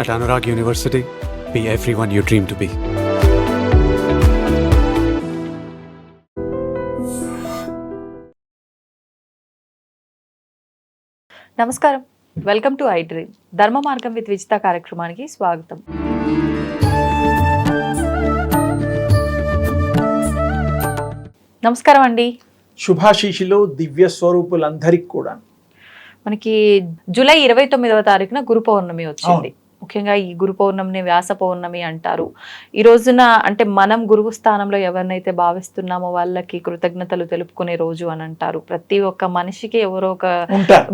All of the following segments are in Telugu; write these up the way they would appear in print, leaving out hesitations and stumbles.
At Anurag University, be everyone you dream to be. నమస్కారం, వెల్కమ్ టు ఐ డ్రీమ్. ధర్మ మార్గం విత్ విజిత కార్యక్రమానికి స్వాగతం. నమస్కారం అండి. శుభాశీషులు దివ్య స్వరూపులందరికీ కూడా మనకి జూలై 29వ తారీఖున గురు పౌర్ణమి వచ్చింది. ముఖ్యంగా ఈ గురు పౌర్ణమిని వ్యాస పౌర్ణమి అంటారు. ఈ రోజున అంటే మనం గురువు స్థానంలో ఎవరినైతే భావిస్తున్నామో వాళ్ళకి కృతజ్ఞతలు తెలుపుకునే రోజు అని అంటారు. ప్రతి ఒక్క మనిషికి ఎవరో ఒక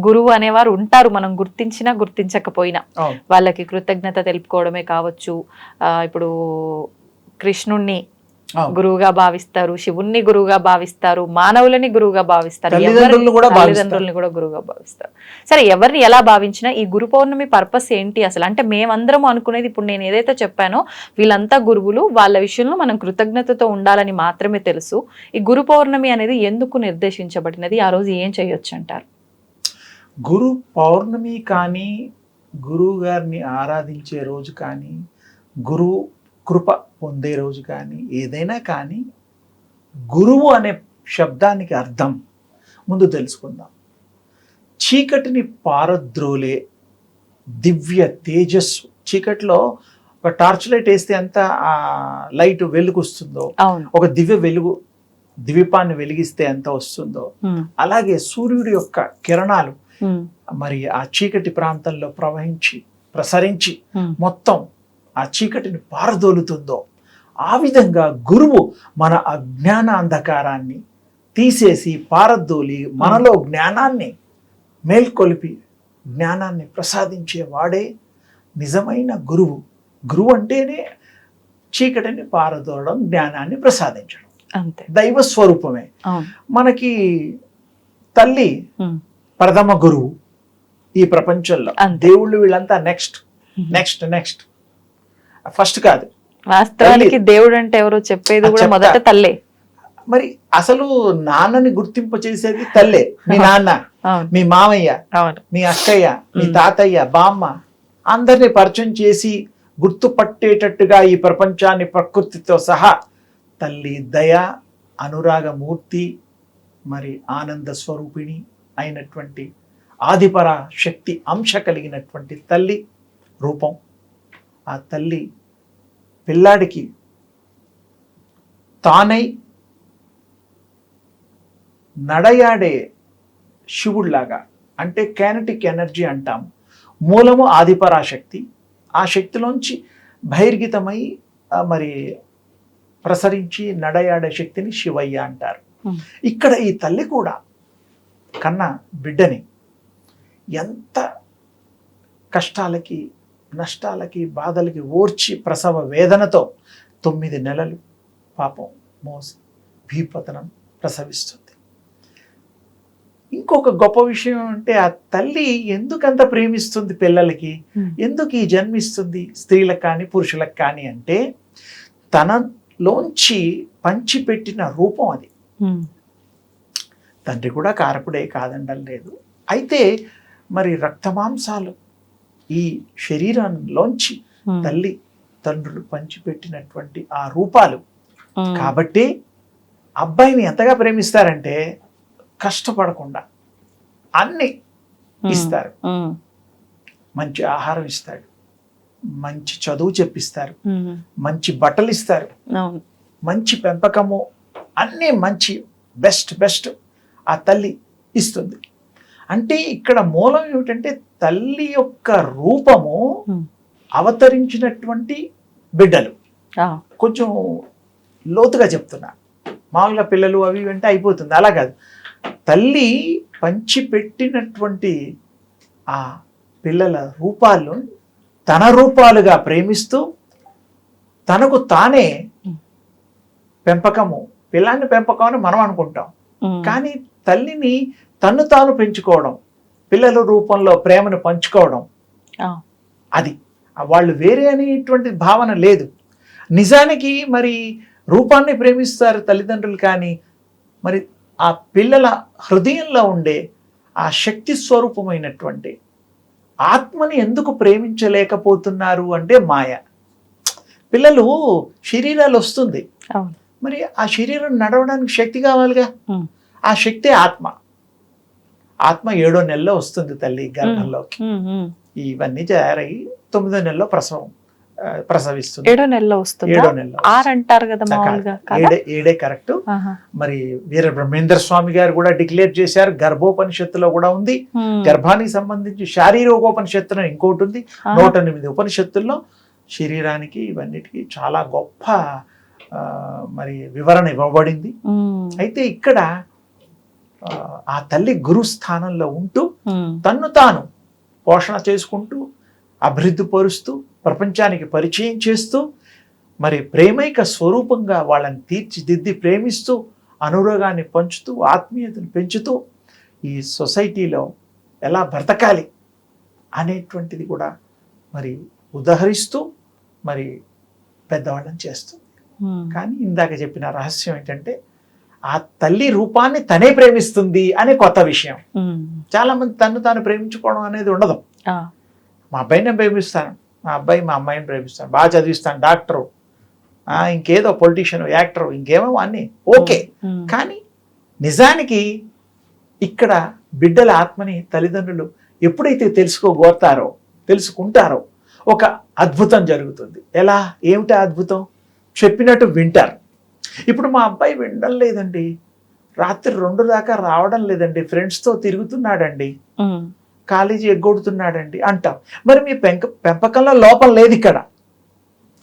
గురువు అనేవారు ఉంటారు, మనం గుర్తించినా గుర్తించకపోయినా వాళ్ళకి కృతజ్ఞత తెలుపుకోవడమే కావచ్చు. ఇప్పుడు కృష్ణుణ్ణి గురువుగా భావిస్తారు, శివుణ్ణి గురువుగా భావిస్తారు, మానవులని గురువుగా భావిస్తారు, తల్లిదండ్రుల్ని కూడా గురువుగా భావిస్తారు. సరే, ఎవరిని ఎలా భావించినా ఈ గురు పౌర్ణమి పర్పస్ ఏంటి అసలు? అంటే మేమందరం అనుకునేది, ఇప్పుడు నేను ఏదైతే చెప్పానో వీళ్ళంతా గురువులు, వాళ్ళ విషయంలో మనం కృతజ్ఞతతో ఉండాలని మాత్రమే తెలుసు. ఈ గురు పౌర్ణమి అనేది ఎందుకు నిర్దేశించబడినది? ఆ రోజు ఏం చేయొచ్చు అంటారు? గురు పౌర్ణమి కానీ, గురువు గారిని ఆరాధించే రోజు కానీ, గురువు కృప పొందే రోజు కానీ, ఏదైనా కానీ గురువు అనే శబ్దానికి అర్థం ముందు తెలుసుకుందాం. చీకటిని పారద్రోలే దివ్య తేజస్సు. చీకటిలో ఒక టార్చ్ లైట్ వేస్తే ఎంత ఆ లైట్ వెలుగుస్తుందో, ఒక దివ్య వెలుగు ద్వీపాన్ని వెలిగిస్తే ఎంత వస్తుందో, అలాగే సూర్యుడి యొక్క కిరణాలు మరి ఆ చీకటి ప్రాంతంలో ప్రసరించి మొత్తం ఆ చీకటిని పారదోలుతుందో, ఆ విధంగా గురువు మన అజ్ఞాన అంధకారాన్ని తీసేసి పారదోలి మనలో జ్ఞానాన్ని మేల్కొలిపి జ్ఞానాన్ని ప్రసాదించే వాడే నిజమైన గురువు. గురువు అంటేనే చీకటిని పారదోలడం, జ్ఞానాన్ని ప్రసాదించడం, అంతే. దైవ స్వరూపమే. మనకి తల్లి ప్రథమ గురువు ఈ ప్రపంచంలో. దేవుళ్ళు వీళ్ళంతా నెక్స్ట్ నెక్స్ట్ నెక్స్ట్, ఫస్ట్ కాదు. వాస్తవానికి దేవుడు అంటే ఎవరో చెప్పేది కూడా మొదట తల్లే. మరి అసలు నాన్నని గుర్తింప చేసేది తల్లే. మీ నాన్న, మీ మామయ్య, మీ అక్కయ్య, మీ తాతయ్య, బామ్మ అందరినీ పరిచయం చేసి గుర్తుపట్టేటట్టుగా ఈ ప్రపంచాన్ని ప్రకృతితో సహా తల్లి దయ, అనురాగమూర్తి, మరి ఆనంద స్వరూపిణి అయినటువంటి ఆదిపర శక్తి అంశ కలిగినటువంటి తల్లి రూపం. ఆ తల్లి పిల్లాడికి తానై నడయాడే శివుడిలాగా, అంటే కైనెటిక్ ఎనర్జీ అంటాం. మూలము ఆదిపరాశక్తి. ఆ శక్తిలోంచి బహిర్గతమై మరి ప్రసరించి నడయాడే శక్తిని శివయ్య అంటారు. ఇక్కడ ఈ తల్లి కూడా కన్న బిడ్డని ఎంత కష్టాలకి, నష్టాలకి, బాధలకి ఓర్చి ప్రసవ వేదనతో 9 నెలలు పాపం మోసి భీపతనం ప్రసవిస్తుంది. ఇంకొక గొప్ప విషయం అంటే, ఆ తల్లి ఎందుకంత ప్రేమిస్తుంది పిల్లలకి, ఎందుకు ఈ జన్మిస్తుంది స్త్రీలకు కానీ పురుషులకు కానీ అంటే, తనలోంచి పంచిపెట్టిన రూపం అది. తండ్రి కూడా కారకుడే, కాదండం లేదు. అయితే మరి రక్తమాంసాలు ఈ శరీరంలోంచి తల్లి తండ్రులు పంచిపెట్టినటువంటి ఆ రూపాలు. కాబట్టి అబ్బాయిని ఎంతగా ప్రేమిస్తారంటే, కష్టపడకుండా అన్ని ఇస్తారు. మంచి ఆహారం ఇస్తాడు, మంచి చదువు చెప్పిస్తారు, మంచి బట్టలు ఇస్తారు, మంచి పెంపకము, అన్నీ మంచి బెస్ట్ ఆ తల్లి ఇస్తుంది. అంటే ఇక్కడ మూలం ఏమిటంటే, తల్లి యొక్క రూపము అవతరించినటువంటి బిడ్డలు. కొంచెం లోతుగా చెప్తున్నా, మామూలుగా పిల్లలు అవి వెంట అయిపోతుంది, అలా కాదు. తల్లి పంచిపెట్టినటువంటి ఆ పిల్లల రూపాలను తన రూపాలుగా ప్రేమిస్తూ, తనకు తానే పెంపకము, పిల్లాన్ని పెంపకం అని మనం అనుకుంటాం, కానీ తల్లిని తన్ను తాను పెంచుకోవడం, పిల్లల రూపంలో ప్రేమను పంచుకోవడం, అది వాళ్ళు వేరే అనేటువంటి భావన లేదు. నిజానికి మరి రూపాన్ని ప్రేమిస్తారు తల్లిదండ్రులు, కానీ మరి ఆ పిల్లల హృదయంలో ఉండే ఆ శక్తి స్వరూపమైనటువంటి ఆత్మని ఎందుకు ప్రేమించలేకపోతున్నారు అంటే మాయ. పిల్లలు శరీరాలు వస్తుంది, అవును. మరి ఆ శరీరం నడవడానికి శక్తి కావాలిగా. ఆ శక్తి ఆత్మ. ఆత్మ 7వ నెలలో వస్తుంది తల్లి గర్భంలోకి. ఇవన్నీ తయారయ్యి 9వ నెలలో ప్రసవిస్తుంది. 7వ నెలలో వస్తుంది. 7వ నెలలో 6 అంటారు కదా మామూలుగా. ఏడే కరెక్ట్. మరి వీర బ్రహ్మేంద్ర స్వామి గారు కూడా డిక్లేర్ చేశారు, గర్భోపనిషత్తులో కూడా ఉంది. గర్భానికి సంబంధించి శారీరకోపనిషత్తులో ఇంకోటి ఉంది. 108 ఉపనిషత్తుల్లో శరీరానికి ఇవన్నిటికీ చాలా గొప్ప మరి వివరణ ఇవ్వబడింది. అయితే ఇక్కడ ఆ తల్లి గురు స్థానంలో ఉంటూ తన్ను తాను పోషణ చేసుకుంటూ అభివృద్ధి పరుస్తూ ప్రపంచానికి పరిచయం చేస్తూ మరి ప్రేమైక స్వరూపంగా వాళ్ళని తీర్చిదిద్ది ప్రేమిస్తూ అనురాగాన్ని పంచుతూ ఆత్మీయతను పెంచుతూ ఈ సొసైటీలో ఎలా బ్రతకాలి అనేటువంటిది కూడా మరి ఉదహరిస్తూ మరి పెద్దవాళ్ళని చేస్తుంది. కానీ ఇందాక చెప్పిన రహస్యం ఏంటంటే ఆ తల్లి రూపాన్ని తనే ప్రేమిస్తుంది అనే కొత్త విషయం. చాలా మంది తను తాను ప్రేమించుకోవడం అనేది ఉండదు. మా అబ్బాయిని నేను ప్రేమిస్తాను, మా అబ్బాయి మా అమ్మాయిని ప్రేమిస్తాను, బాగా చదివిస్తాను, డాక్టరు, ఇంకేదో పొలిటీషియన్, యాక్టరు, ఇంకేమో అన్నీ ఓకే. కానీ నిజానికి ఇక్కడ బిడ్డల ఆత్మని తల్లిదండ్రులు ఎప్పుడైతే తెలుసుకుంటారో ఒక అద్భుతం జరుగుతుంది. ఎలా, ఏమిటా అద్భుతం? చెప్పినట్టు వింటారు. ఇప్పుడు మా అబ్బాయి వినడం లేదండి, రాత్రి 2 దాకా రావడం లేదండి, ఫ్రెండ్స్తో తిరుగుతున్నాడండి, కాలేజీ ఎగ్గొడుతున్నాడండి అంటాం. మరి మీ పెంపకంలో లోపం లేదు ఇక్కడ,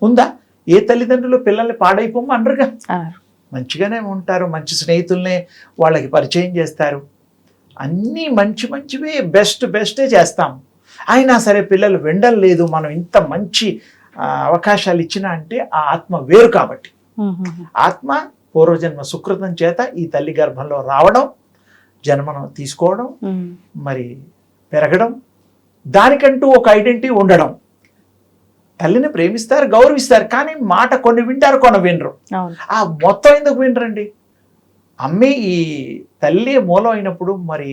ఉందా? ఏ తల్లిదండ్రులు పిల్లల్ని పాడైపోము అనరుగా, మంచిగానే ఉంటారు, మంచి స్నేహితుల్నే వాళ్ళకి పరిచయం చేస్తారు, అన్నీ మంచివే బెస్టే చేస్తాం. అయినా సరే పిల్లలు వినడం లేదు, మనం ఇంత మంచి అవకాశాలు ఇచ్చినా అంటే ఆ ఆత్మ వేరు. కాబట్టి ఆత్మ పూర్వజన్మ సుకృతం చేత ఈ తల్లి గర్భంలో రావడం, జన్మను తీసుకోవడం, మరి పెరగడం, దానికంటూ ఒక ఐడెంటిటీ ఉండడం. తల్లిని ప్రేమిస్తారు, గౌరవిస్తారు, కానీ మాట కొన్ని వింటారు, కొన్ని వినరు. ఆ మొత్తం ఎందుకు వినరండి? అమ్మే ఈ తల్లి మూలం అయినప్పుడు మరి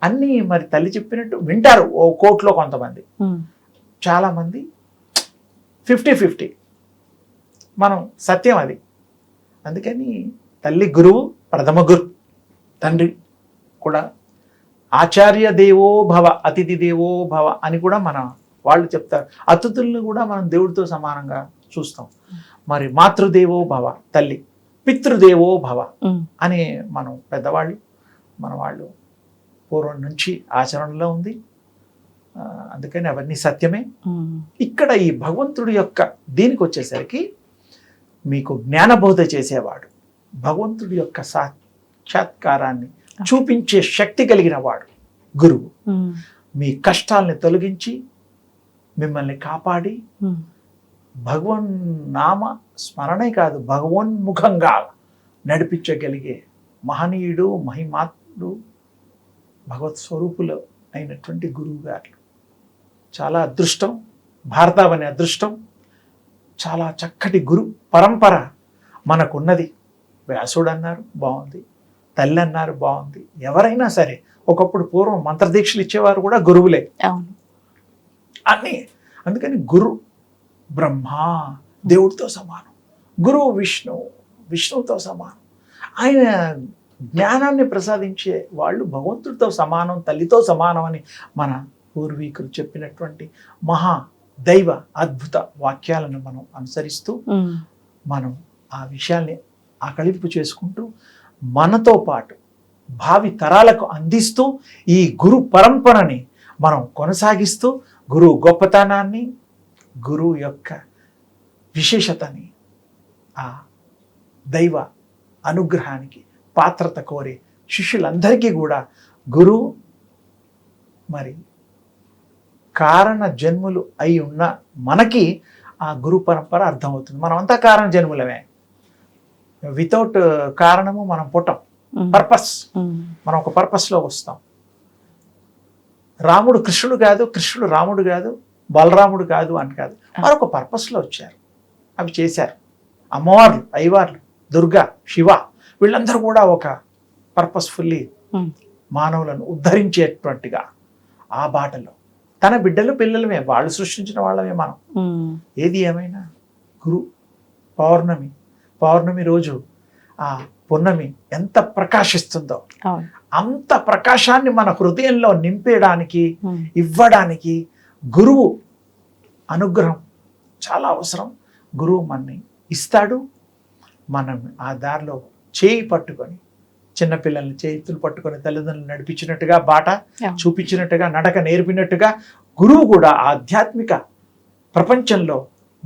అన్నీ మరి తల్లి చెప్పినట్టు వింటారు. ఓ కోట్లో కొంతమంది, చాలా మంది 50-50. మనం సత్యం అది. అందుకని తల్లి గురువు, ప్రథమ గురు, తండ్రి కూడా ఆచార్య దేవో భవ, అతిథి దేవో భవ అని కూడా మన వాళ్ళు చెప్తారు. అతిథులను కూడా మనం దేవుడితో సమానంగా చూస్తాం. మరి మాతృదేవో భవ తల్లి, పితృదేవో భవ అని మనం పెద్దవాళ్ళు మన వాళ్ళు పూర్వం నుంచి ఆచరణలో ఉంది. అందుకని అవన్నీ సత్యమే. ఇక్కడ ఈ భగవంతుడి యొక్క దీనికి వచ్చేసరికి మీకు జ్ఞానబోధ చేసేవాడు, భగవంతుడి యొక్క సాక్షాత్కారాన్ని చూపించే శక్తి కలిగిన వాడు గురువు. మీ కష్టాలని తొలగించి మిమ్మల్ని కాపాడి భగవన్ నామ స్మరణే కాదు, భగవన్ముఖంగా నడిపించగలిగే మహనీయుడు, మహిమాత్ముడు, భగవత్ స్వరూపులు అయినటువంటి గురువు గారు. చాలా అదృష్టం, భారతావని అదృష్టం. చాలా చక్కటి గురు పరంపర మనకున్నది. వ్యాసుడు అన్నారు బాగుంది, తల్లి అన్నారు బాగుంది. ఎవరైనా సరే ఒకప్పుడు పూర్వం మంత్రదీక్షలు ఇచ్చేవారు కూడా గురువులే అన్నీ. అందుకని గురు బ్రహ్మ దేవుడితో సమానం, గురువు విష్ణువుతో సమానం. ఆయన జ్ఞానాన్ని ప్రసాదించే వాళ్ళు భగవంతుడితో సమానం, తల్లితో సమానం అని మన పూర్వీకులు చెప్పినటువంటి మహా దైవ అద్భుత వాక్యాలను మనం అనుసరిస్తూ మనం ఆ విషయాల్ని ఆకళింపు చేసుకుంటూ మనతో పాటు భావి తరాలకు అందిస్తూ ఈ గురు పరంపరని మనం కొనసాగిస్తూ గురువు గొప్పతనాన్ని, గురువు యొక్క విశేషతని, ఆ దైవ అనుగ్రహానికి పాత్రత కోరే శిష్యులందరికీ కూడా గురువు మరి కారణ జన్ములు అయి ఉన్న మనకి ఆ గురు పరంపర అర్థమవుతుంది. మనం అంతా కారణ జన్ములమే. వితౌట్ కారణము మనం పుట్టం. పర్పస్, మనం ఒక పర్పస్లో వస్తాం. రాముడు కృష్ణుడు కాదు, కృష్ణుడు రాముడు కాదు, బలరాముడు కాదు అని కాదు, మరొక పర్పస్లో వచ్చారు, అవి చేశారు. అమ్మవార్లు, అయ్యవార్లు, దుర్గా, శివ, వీళ్ళందరూ కూడా ఒక పర్పస్ఫుల్లీ మానవులను ఉద్ధరించేటువంటిగా ఆ బాటలో తన బిడ్డలు పిల్లలమే, వాళ్ళు సృష్టించిన వాళ్ళమే మనం. ఏది ఏమైనా పౌర్ణమి రోజు ఆ పున్నమి ఎంత ప్రకాశిస్తుందో అంత ప్రకాశాన్ని మన హృదయంలో నింపేయడానికి, ఇవ్వడానికి గురువు అనుగ్రహం చాలా అవసరం. గురువు మనని ఇస్తాడు. మనం ఆ దారిలో చేయి పట్టుకొని, చిన్నపిల్లల్ని చేతులు పట్టుకొని తల్లిదండ్రులు నడిపించినట్టుగా, బాట చూపించినట్టుగా, నడక నేర్పినట్టుగా గురువు కూడా ఆధ్యాత్మిక ప్రపంచంలో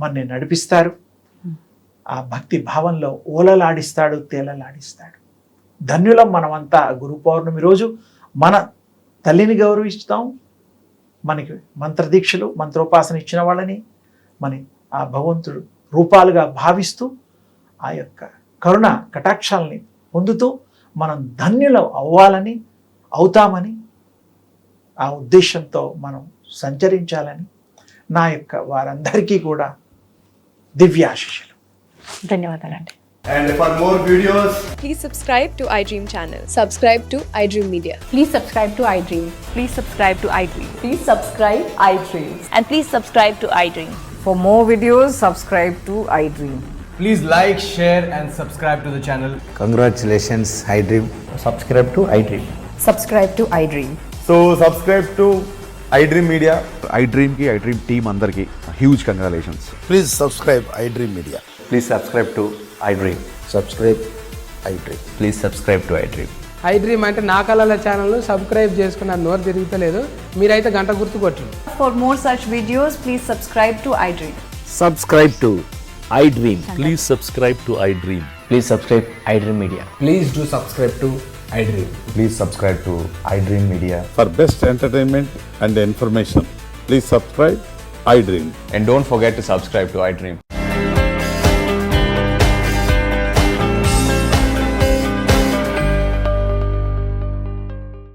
మనని నడిపిస్తారు. ఆ భక్తి భావంలో ఓలలాడిస్తాడు, తేలలాడిస్తాడు. ధన్యులం మనమంతా. గురు పౌర్ణమి రోజు మన తల్లిని గౌరవిస్తాం, మనకి మంత్రదీక్షలు, మంత్రోపాసన ఇచ్చిన వాళ్ళని మన ఆ భగవంతుడు రూపాలుగా భావిస్తూ ఆ యొక్క కరుణ కటాక్షాలని పొందుతూ మనం ధన్యులం అవ్వాలని, అవుతామని, ఆ ఉద్దేశంతో మనం సంచరించాలని నా యొక్క వారందరికీ కూడా దివ్యాశిషులు. ధన్యవాదాలండి. And for more videos, Please subscribe to iDream channel. Subscribe to iDream Media. Please subscribe to iDream. Please subscribe to iDream. Please subscribe iDream. And please subscribe to iDream. For more videos, subscribe to iDream. please like, share and subscribe to the channel. Congratulations, iDream. Subscribe to iDream. Subscribe to iDream. So subscribe to iDream Media. iDream team అందరికి huge congratulations. Please subscribe iDream Media. Please subscribe to iDream. Subscribe iDream. Please subscribe to iDream. iDream అంటే నా కళల ఛానల్ను సబ్స్క్రైబ్ చేసుకున్న నోరు తిరుగుతలేదు, మీరైతే గంట గుర్తు కొట్టండి. For more such videos, please subscribe to iDream. Subscribe to iDream. Please subscribe to iDream. Please subscribe iDream Media. Please do subscribe to iDream. Please subscribe to iDream Media. For best entertainment and information, please subscribe iDream. And don't forget to subscribe to iDream.